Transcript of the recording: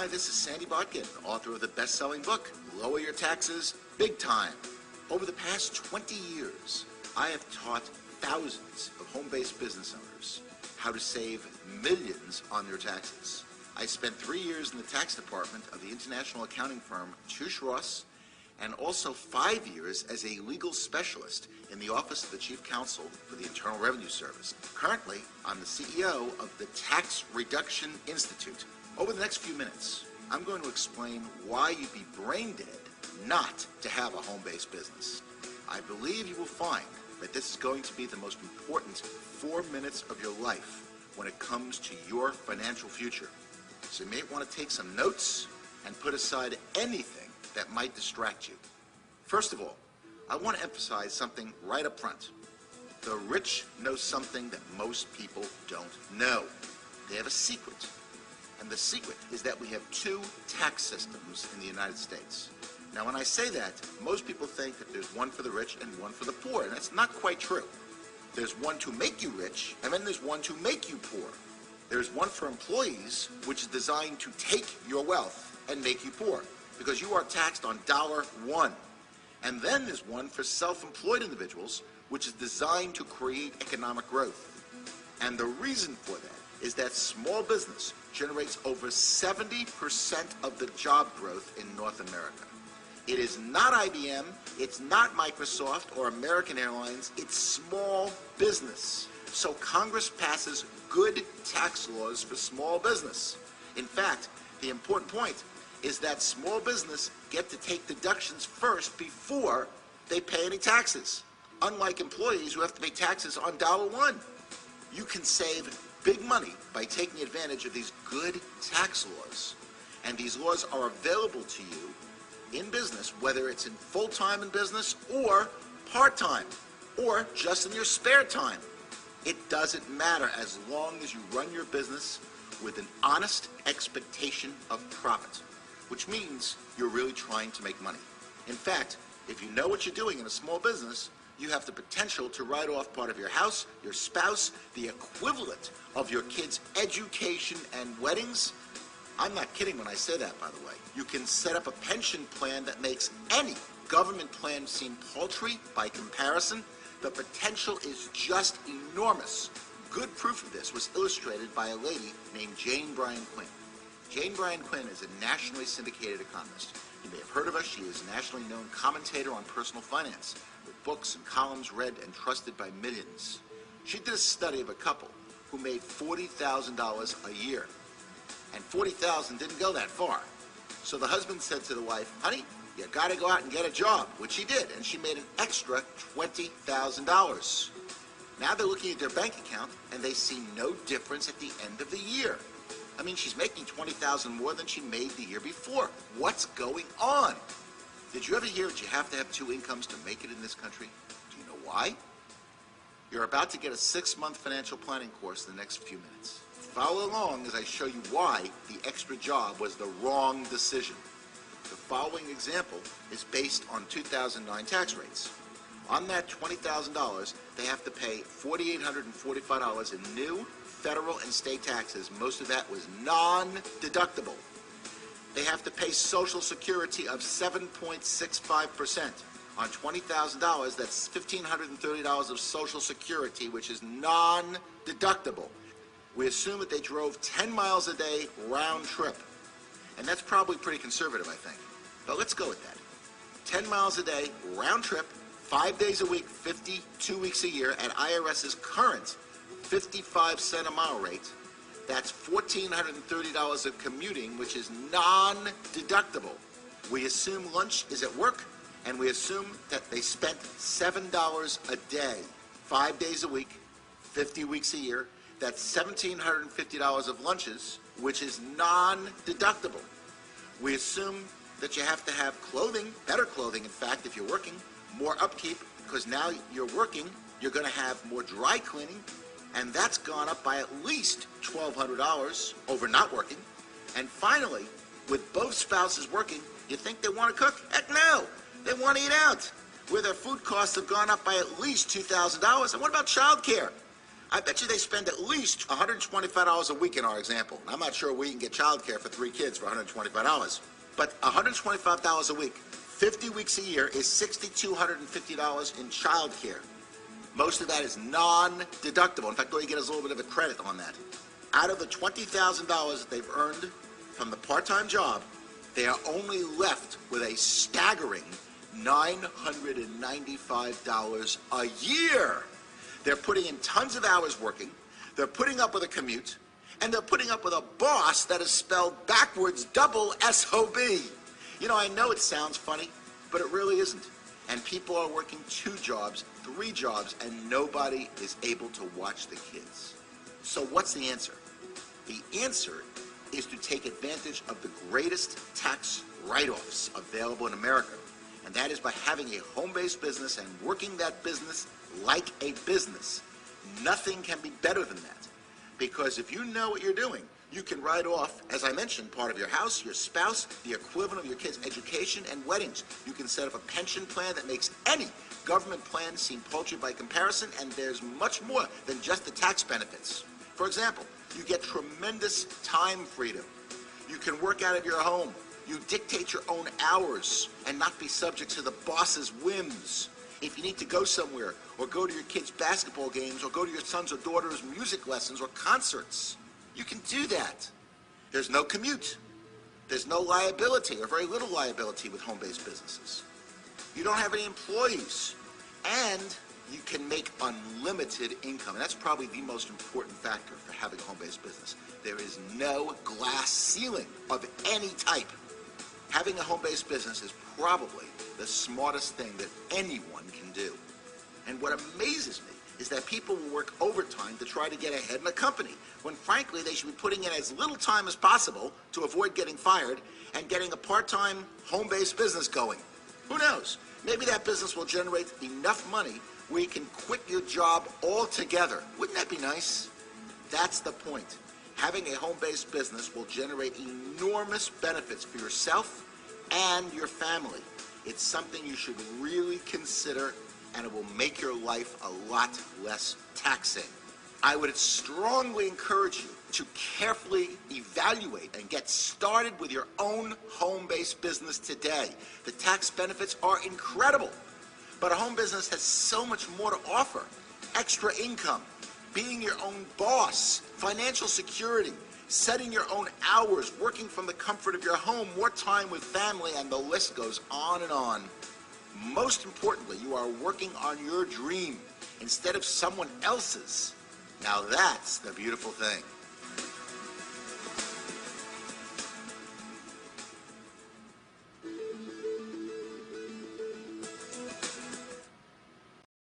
Hi, this is Sandy Botkin, author of the best-selling book, Lower Your Taxes Big Time. Over the past 20 years, I have taught thousands of home-based business owners how to save millions on their taxes. I spent 3 years in the tax department of the international accounting firm Touche Ross, and also 5 years as a legal specialist in the Office of the Chief Counsel for the Internal Revenue Service. Currently, I'm the CEO of the Tax Reduction Institute. Over the next few minutes, I'm going to explain why you'd be brain dead not to have a home-based business. I believe you will find that this is going to be the most important 4 minutes of your life when it comes to your financial future. So you may want to take some notes and put aside anything that might distract you. First of all, I want to emphasize something right up front. The rich know something that most people don't know. They have a secret. And the secret is that we have 2 tax systems in the United States. Now, when I say that, most people think that there's one for the rich and one for the poor, and that's not quite true. There's one to make you rich, and then there's one to make you poor. There's one for employees, which is designed to take your wealth and make you poor, because you are taxed on $1. And then there's one for self-employed individuals, which is designed to create economic growth. And the reason for that is that small business generates over 70% of the job growth in North America. It is not IBM, it's not Microsoft or American Airlines, it's small business. So Congress passes good tax laws for small business. In fact, the important point is that small business get to take deductions first before they pay any taxes, unlike employees who have to pay taxes on $1. You can save big money by taking advantage of these good tax laws. And these laws are available to you in business, whether it's in full-time in business or part-time or just in your spare time. It doesn't matter as long as you run your business with an honest expectation of profit, which means you're really trying to make money. In fact, if you know what you're doing in a small business, you have the potential to write off part of your house, your spouse, the equivalent of your kids' education and weddings. I'm not kidding when I say that, by the way. You can set up a pension plan that makes any government plan seem paltry by comparison. The potential is just enormous. Good proof of this was illustrated by a lady named Jane Bryan Quinn. Jane Bryan Quinn is a nationally syndicated economist. You may have heard of her. She is a nationally known commentator on personal finance, with books and columns read and trusted by millions. She did a study of a couple who made $40,000 a year. And $40,000 didn't go that far. So the husband said to the wife, honey, you gotta go out and get a job, which she did, and she made an extra $20,000. Now they're looking at their bank account, and they see no difference at the end of the year. I mean, she's making $20,000 more than she made the year before. What's going on? Did you ever hear that you have to have 2 incomes to make it in this country? Do you know why? You're about to get a 6-month financial planning course in the next few minutes. Follow along as I show you why the extra job was the wrong decision. The following example is based on 2009 tax rates. On that $20,000, they have to pay $4,845 in new federal and state taxes. Most of that was non-deductible. They have to pay Social Security of 7.65%. On $20,000, that's $1,530 of Social Security, which is non-deductible. We assume that they drove 10 miles a day round trip. And that's probably pretty conservative, I think. But let's go with that. 10 miles a day, round trip, 5 days a week, 52 weeks a year at IRS's current 55-cent a mile rate. That's $1,430 of commuting, which is non-deductible. We assume lunch is at work, and we assume that they spent $7 a day, 5 days a week, 50 weeks a year. That's $1,750 of lunches, which is non-deductible. We assume that you have to have clothing, better clothing, in fact, if you're working, more upkeep, because now you're working, you're going to have more dry cleaning, and that's gone up by at least $1,200 over not working. And finally, with both spouses working, you think they want to cook? Heck no! They want to eat out, where their food costs have gone up by at least $2,000. And what about childcare? I bet you they spend at least $125 a week in our example. I'm not sure we can get childcare for 3 kids for $125, but $125 a week, 50 weeks a year is $6,250 in childcare. Most of that is non-deductible. In fact, all you get is a little bit of a credit on that. Out of the $20,000 that they've earned from the part-time job, they are only left with a staggering $995 a year. They're putting in tons of hours working, they're putting up with a commute, and they're putting up with a boss that is spelled backwards double S-O-B. You know, I know it sounds funny, but it really isn't. And people are working 2 jobs, 3 jobs, and nobody is able to watch the kids. So what's the answer? The answer is to take advantage of the greatest tax write-offs available in America. And that is by having a home-based business and working that business like a business. Nothing can be better than that. Because if you know what you're doing, you can write off, as I mentioned, part of your house, your spouse, the equivalent of your kids' education and weddings. You can set up a pension plan that makes any government plan seem paltry by comparison, and there's much more than just the tax benefits. For example, you get tremendous time freedom. You can work out of your home. You dictate your own hours and not be subject to the boss's whims. If you need to go somewhere, or go to your kids' basketball games, or go to your son's or daughter's music lessons or concerts, you can do that. There's no commute. There's no liability, or very little liability with home-based businesses. You don't have any employees, and you can make unlimited income. And that's probably the most important factor for having a home-based business. There is no glass ceiling of any type. Having a home-based business is probably the smartest thing that anyone can do. And what amazes me is that people will work overtime to try to get ahead in a company, when frankly they should be putting in as little time as possible to avoid getting fired and getting a part-time home-based business going. Who knows? Maybe that business will generate enough money where you can quit your job altogether. Wouldn't that be nice? That's the point. Having a home-based business will generate enormous benefits for yourself and your family. It's something you should really consider, and it will make your life a lot less taxing. I would strongly encourage you to carefully evaluate and get started with your own home-based business today. The tax benefits are incredible, but a home business has so much more to offer. Extra income, being your own boss, financial security, setting your own hours, working from the comfort of your home, more time with family, and the list goes on and on. Most importantly, you are working on your dream instead of someone else's. Now that's the beautiful thing.